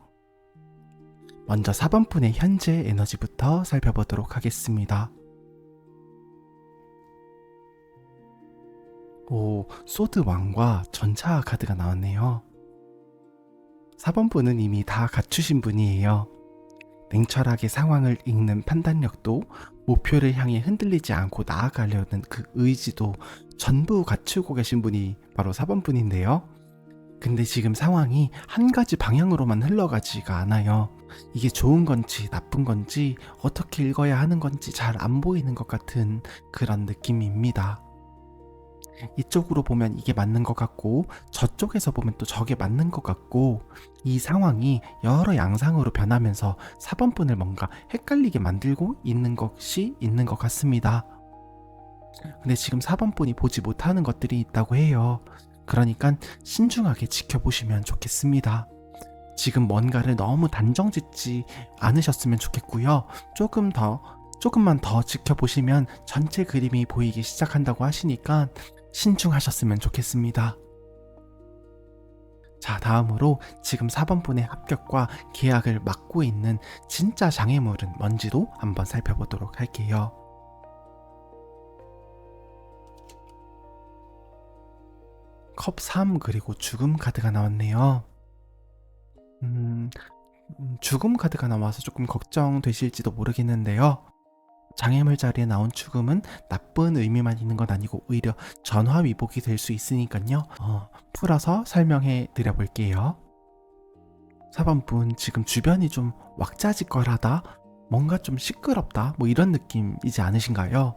Speaker 1: 먼저 4번 분의 현재 에너지부터 살펴보도록 하겠습니다. 오, 소드 왕과 전차 카드가 나왔네요. 4번 분은 이미 다 갖추신 분이에요. 냉철하게 상황을 읽는 판단력도, 목표를 향해 흔들리지 않고 나아가려는 그 의지도 전부 갖추고 계신 분이 바로 4번 분인데요. 근데 지금 상황이 한 가지 방향으로만 흘러가지가 않아요. 이게 좋은 건지 나쁜 건지 어떻게 읽어야 하는 건지 잘 안 보이는 것 같은 그런 느낌입니다. 이쪽으로 보면 이게 맞는 것 같고 저쪽에서 보면 또 저게 맞는 것 같고, 이 상황이 여러 양상으로 변하면서 4번 분을 뭔가 헷갈리게 만들고 있는 것이 있는 것 같습니다. 근데 지금 4번 분이 보지 못하는 것들이 있다고 해요. 그러니까 신중하게 지켜보시면 좋겠습니다. 지금 뭔가를 너무 단정 짓지 않으셨으면 좋겠고요. 조금 더 조금만 더 지켜보시면 전체 그림이 보이기 시작한다고 하시니까 신중하셨으면 좋겠습니다. 자, 다음으로 지금 4번 분의 합격과 계약을 막고 있는 진짜 장애물은 뭔지도 한번 살펴보도록 할게요. 컵 3 그리고 죽음 카드가 나왔네요. 죽음 카드가 나와서 조금 걱정되실지도 모르겠는데요. 장애물 자리에 나온 죽음은 나쁜 의미만 있는 건 아니고 오히려 전화위복이 될 수 있으니까요. 풀어서 설명해 드려 볼게요. 4번 분, 지금 주변이 좀 왁자지껄하다, 뭔가 좀 시끄럽다, 뭐 이런 느낌이지 않으신가요?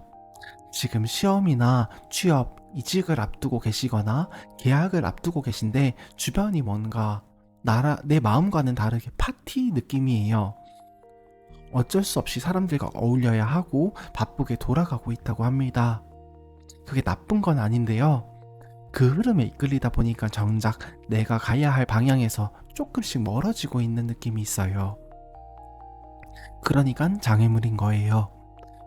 Speaker 1: 지금 시험이나 취업, 이직을 앞두고 계시거나 계약을 앞두고 계신데 주변이 뭔가 내 마음과는 다르게 파티 느낌이에요. 어쩔 수 없이 사람들과 어울려야 하고 바쁘게 돌아가고 있다고 합니다. 그게 나쁜 건 아닌데요. 그 흐름에 이끌리다 보니까 정작 내가 가야 할 방향에서 조금씩 멀어지고 있는 느낌이 있어요. 그러니까 장애물인 거예요.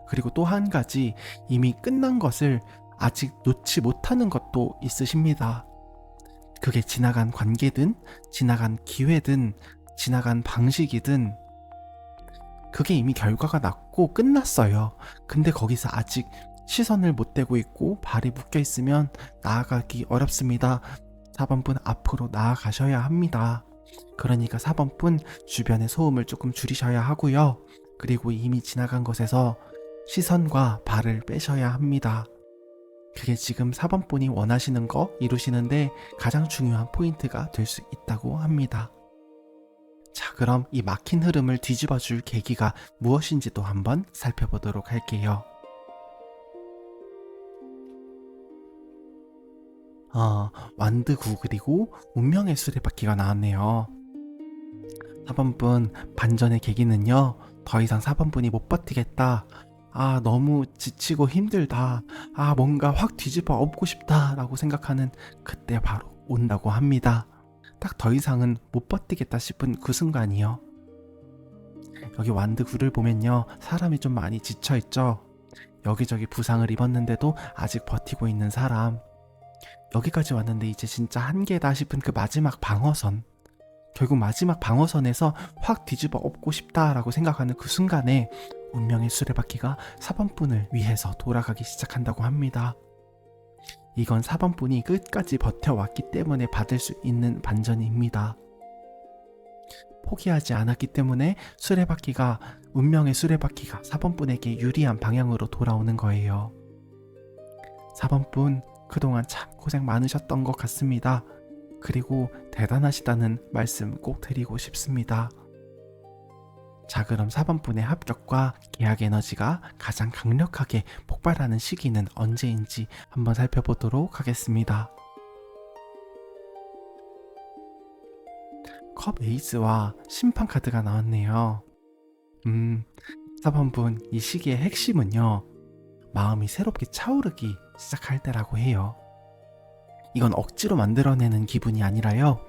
Speaker 1: 그리고 또 한 가지, 이미 끝난 것을 아직 놓지 못하는 것도 있으십니다. 그게 지나간 관계든 지나간 기회든 지나간 방식이든 그게 이미 결과가 났고 끝났어요. 근데 거기서 아직 시선을 못 대고 있고 발이 묶여 있으면 나아가기 어렵습니다. 4번 분, 앞으로 나아가셔야 합니다. 그러니까 4번 분, 주변의 소음을 조금 줄이셔야 하고요. 그리고 이미 지나간 것에서 시선과 발을 빼셔야 합니다. 그게 지금 4번 분이 원하시는 거 이루시는데 가장 중요한 포인트가 될 수 있다고 합니다. 자, 그럼 이 막힌 흐름을 뒤집어줄 계기가 무엇인지도 한번 살펴보도록 할게요. 완드 9 그리고 운명의 수레바퀴가 나왔네요. 4번 분, 반전의 계기는요, 더 이상 4번 분이 못 버티겠다, 너무 지치고 힘들다, 뭔가 확 뒤집어 엎고 싶다 라고 생각하는 그때 바로 온다고 합니다. 딱 더 이상은 못 버티겠다 싶은 그 순간이요. 여기 완드 9를 보면요, 사람이 좀 많이 지쳐있죠. 여기저기 부상을 입었는데도 아직 버티고 있는 사람, 여기까지 왔는데 이제 진짜 한계다 싶은 그 마지막 방어선, 결국 마지막 방어선에서 확 뒤집어 엎고 싶다라고 생각하는 그 순간에 운명의 수레바퀴가 4번 분을 위해서 돌아가기 시작한다고 합니다. 이건 4번 분이 끝까지 버텨왔기 때문에 받을 수 있는 반전입니다. 포기하지 않았기 때문에 운명의 수레바퀴가 4번 분에게 유리한 방향으로 돌아오는 거예요. 4번 분, 그동안 참 고생 많으셨던 것 같습니다. 그리고 대단하시다는 말씀 꼭 드리고 싶습니다. 자, 그럼 4번 분의 합격과 계약 에너지가 가장 강력하게 폭발하는 시기는 언제인지 한번 살펴보도록 하겠습니다. 컵 에이스와 심판 카드가 나왔네요. 4번 분, 이 시기의 핵심은요, 마음이 새롭게 차오르기 시작할 때라고 해요. 이건 억지로 만들어내는 기분이 아니라요,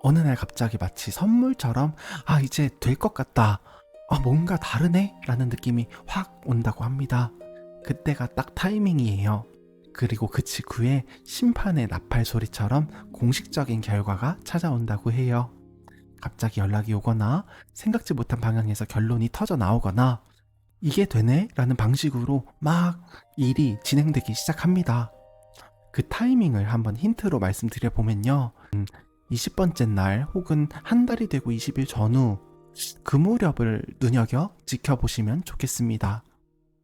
Speaker 1: 어느 날 갑자기 마치 선물처럼 이제 될 것 같다, 뭔가 다르네 라는 느낌이 확 온다고 합니다. 그때가 딱 타이밍이에요. 그리고 그 직후에 심판의 나팔 소리처럼 공식적인 결과가 찾아온다고 해요. 갑자기 연락이 오거나 생각지 못한 방향에서 결론이 터져 나오거나 이게 되네? 라는 방식으로 막 일이 진행되기 시작합니다. 그 타이밍을 한번 힌트로 말씀드려보면요, 20번째 날 혹은 한 달이 되고 20일 전후 그 무렵을 눈여겨 지켜보시면 좋겠습니다.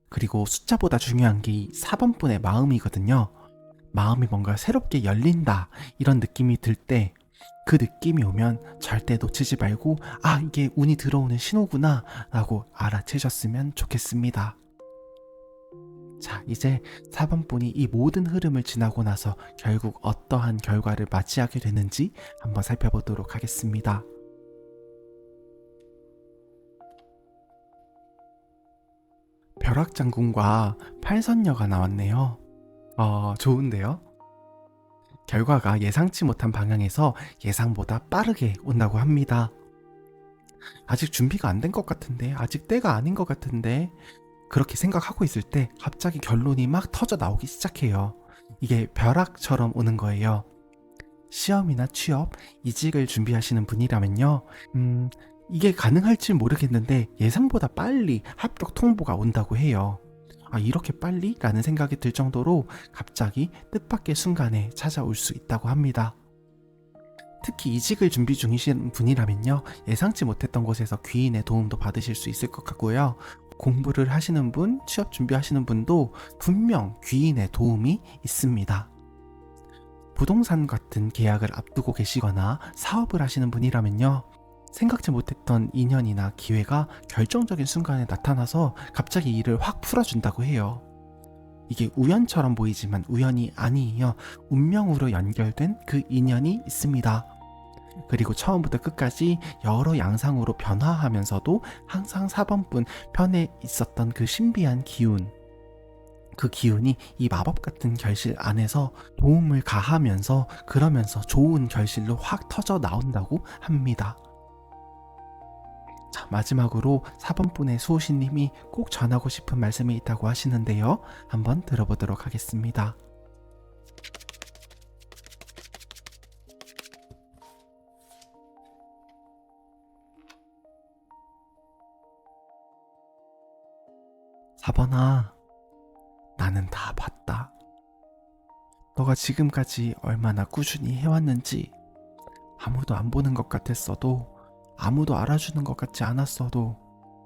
Speaker 1: 그리고 숫자보다 중요한 게 이 4번 분의 마음이거든요. 마음이 뭔가 새롭게 열린다 이런 느낌이 들 때, 그 느낌이 오면 절대 놓치지 말고 이게 운이 들어오는 신호구나 라고 알아채셨으면 좋겠습니다. 자, 이제 4번 분이 이 모든 흐름을 지나고 나서 결국 어떠한 결과를 맞이하게 되는지 한번 살펴보도록 하겠습니다. 벼락장군과 팔선녀가 나왔네요. 좋은데요? 결과가 예상치 못한 방향에서 예상보다 빠르게 온다고 합니다. 아직 준비가 안 된 것 같은데, 아직 때가 아닌 것 같은데, 그렇게 생각하고 있을 때 갑자기 결론이 막 터져 나오기 시작해요. 이게 벼락처럼 오는 거예요. 시험이나 취업, 이직을 준비하시는 분이라면요. 이게 가능할지 모르겠는데 예상보다 빨리 합격 통보가 온다고 해요. 아, 이렇게 빨리? 라는 생각이 들 정도로 갑자기 뜻밖의 순간에 찾아올 수 있다고 합니다. 특히 이직을 준비 중이신 분이라면요. 예상치 못했던 곳에서 귀인의 도움도 받으실 수 있을 것 같고요. 공부를 하시는 분, 취업 준비하시는 분도 분명 귀인의 도움이 있습니다. 부동산 같은 계약을 앞두고 계시거나 사업을 하시는 분이라면요. 생각지 못했던 인연이나 기회가 결정적인 순간에 나타나서 갑자기 일을 확 풀어준다고 해요. 이게 우연처럼 보이지만 우연이 아니에요. 운명으로 연결된 그 인연이 있습니다. 그리고 처음부터 끝까지 여러 양상으로 변화하면서도 항상 4번분 편에 있었던 그 신비한 기운, 그 기운이 이 마법 같은 결실 안에서 도움을 가하면서 그러면서 좋은 결실로 확 터져 나온다고 합니다. 자, 마지막으로 4번분의 수호신님이 꼭 전하고 싶은 말씀이 있다고 하시는데요. 한번 들어보도록 하겠습니다. 4번아, 나는 다 봤다. 너가 지금까지 얼마나 꾸준히 해왔는지, 아무도 안 보는 것 같았어도, 아무도 알아주는 것 같지 않았어도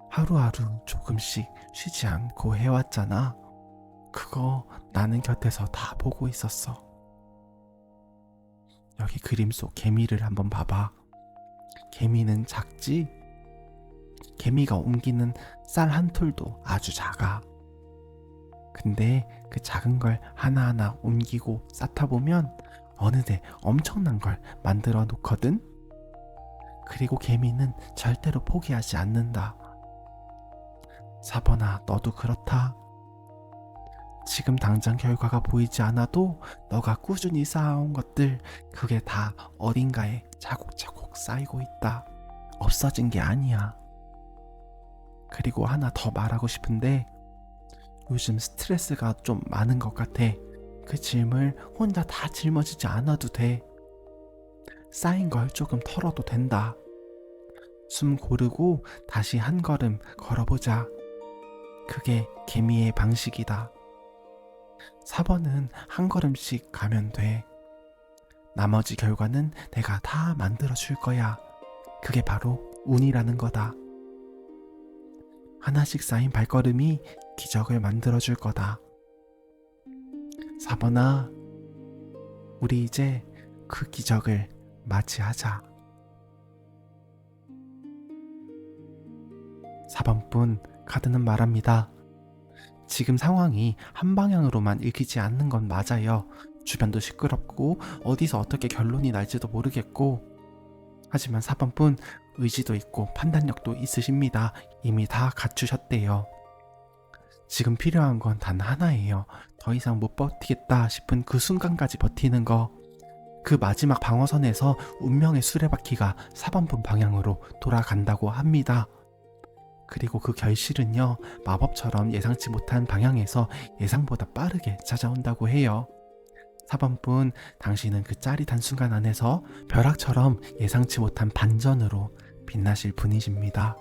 Speaker 1: 하루하루 조금씩 쉬지 않고 해왔잖아. 그거 나는 곁에서 다 보고 있었어. 여기 그림 속 개미를 한번 봐봐. 개미는 작지? 개미가 옮기는 쌀 한 톨도 아주 작아. 근데 그 작은 걸 하나하나 옮기고 쌓다 보면 어느새 엄청난 걸 만들어 놓거든? 그리고 개미는 절대로 포기하지 않는다. 4번아, 너도 그렇다. 지금 당장 결과가 보이지 않아도 너가 꾸준히 쌓아온 것들, 그게 다 어딘가에 차곡차곡 쌓이고 있다. 없어진 게 아니야. 그리고 하나 더 말하고 싶은데, 요즘 스트레스가 좀 많은 것 같아. 그 짐을 혼자 다 짊어지지 않아도 돼. 쌓인 걸 조금 털어도 된다. 숨 고르고 다시 한 걸음 걸어보자. 그게 개미의 방식이다. 4번은 한 걸음씩 가면 돼. 나머지 결과는 내가 다 만들어 줄 거야. 그게 바로 운이라는 거다. 하나씩 쌓인 발걸음이 기적을 만들어 줄 거다. 4번아, 우리 이제 그 기적을 맞이하자. 4번분, 카드는 말합니다. 지금 상황이 한 방향으로만 읽히지 않는 건 맞아요. 주변도 시끄럽고 어디서 어떻게 결론이 날지도 모르겠고, 하지만 4번분 의지도 있고 판단력도 있으십니다. 이미 다 갖추셨대요. 지금 필요한 건 단 하나예요. 더 이상 못 버티겠다 싶은 그 순간까지 버티는 거. 그 마지막 방어선에서 운명의 수레바퀴가 4번분 방향으로 돌아간다고 합니다. 그리고 그 결실은요, 마법처럼 예상치 못한 방향에서 예상보다 빠르게 찾아온다고 해요. 4번분, 당신은 그 짜릿한 순간 안에서 벼락처럼 예상치 못한 반전으로 빛나실 분이십니다.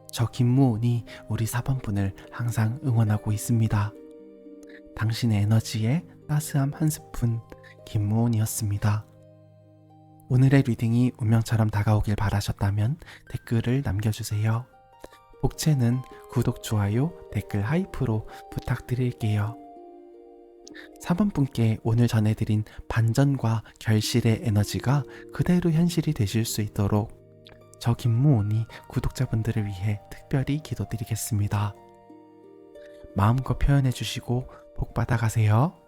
Speaker 1: 저 김무온이 우리 4번분을 항상 응원하고 있습니다. 당신의 에너지에 따스함 한 스푼, 김무온이었습니다. 오늘의 리딩이 운명처럼 다가오길 바라셨다면 댓글을 남겨주세요. 복채는 구독, 좋아요, 댓글 하이프로 부탁드릴게요. 4번분께 오늘 전해드린 반전과 결실의 에너지가 그대로 현실이 되실 수 있도록 저 김무온이 구독자분들을 위해 특별히 기도드리겠습니다. 마음껏 표현해주시고 복 받아가세요.